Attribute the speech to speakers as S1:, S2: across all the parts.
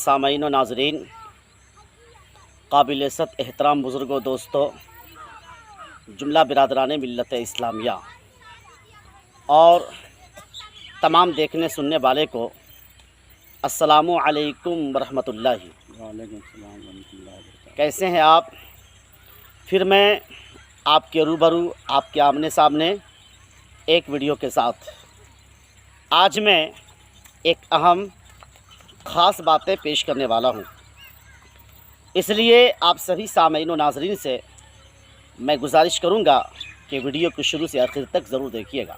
S1: سامعین و ناظرین، قابل عزت احترام بزرگوں، دوستوں، جملہ برادران ملت اسلامیہ اور تمام دیکھنے سننے والے کو السلام علیکم ورحمۃ اللہ۔
S2: وعلیکم السلام ورحمۃ اللہ وبرکاتہ۔
S1: کیسے ہیں آپ؟ پھر میں آپ کے روبرو، آپ کے آمنے سامنے ایک ویڈیو کے ساتھ آج میں ایک اہم خاص باتیں پیش کرنے والا ہوں۔ اس لیے آپ سبھی سامعین و ناظرین سے میں گزارش کروں گا کہ ویڈیو کو شروع سے آخر تک ضرور دیکھیے گا۔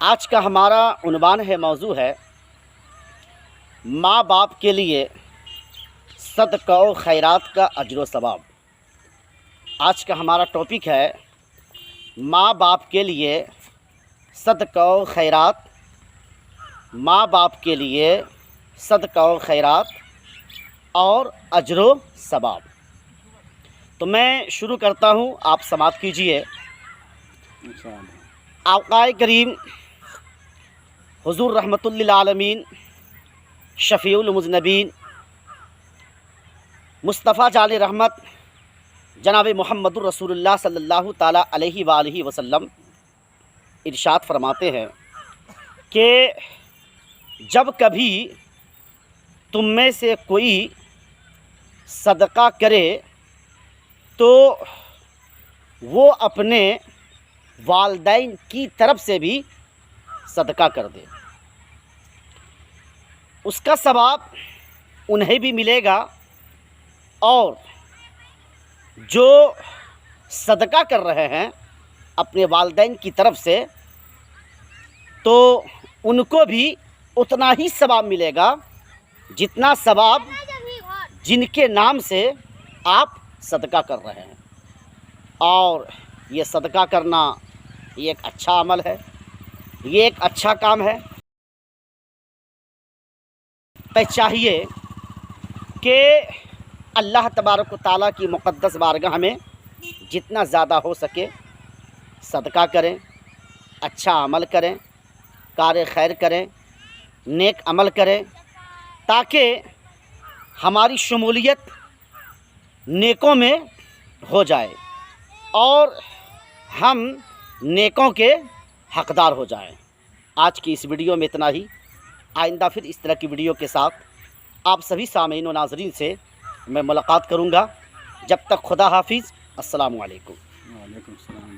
S1: آج کا ہمارا عنوان ہے، موضوع ہے ماں باپ کے لیے صدقہ و خیرات کا اجر و ثواب۔ آج کا ہمارا ٹاپک ہے ماں باپ کے لیے صدقہ و خیرات، ماں باپ کے لیے صدقہ و خیرات اور اجر و ثواب۔ تو میں شروع کرتا ہوں، آپ سماعت کیجئے۔ آقا کریم حضور رحمۃ للعالمین، شفیع المذنبین، مصطفیٰ جان رحمت جناب محمد الرسول اللہ صلی اللہ تعالیٰ علیہ وآلہ وسلم ارشاد فرماتے ہیں کہ جب کبھی تم میں سے کوئی صدقہ کرے تو وہ اپنے والدین کی طرف سے بھی صدقہ کر دے، اس کا ثواب انہیں بھی ملے گا، اور جو صدقہ کر رہے ہیں اپنے والدین کی طرف سے تو ان کو بھی اتنا ہی ثواب ملے گا جتنا ثواب جن کے نام سے آپ صدقہ کر رہے ہیں۔ اور یہ صدقہ کرنا یہ ایک اچھا عمل ہے، یہ ایک اچھا کام ہے۔ چاہیے کہ اللہ تبارک و تعالیٰ کی مقدس بارگاہ میں جتنا زیادہ ہو سکے صدقہ کریں، اچھا عمل کریں، کار خیر کریں، نیک عمل کریں، تاکہ ہماری شمولیت نیکوں میں ہو جائے اور ہم نیکوں کے حقدار ہو جائیں۔ آج کی اس ویڈیو میں اتنا ہی۔ آئندہ پھر اس طرح کی ویڈیو کے ساتھ آپ سبھی سامعین و ناظرین سے میں ملاقات کروں گا۔ جب تک خدا حافظ، السلام علیکم۔
S2: وعلیکم السلام۔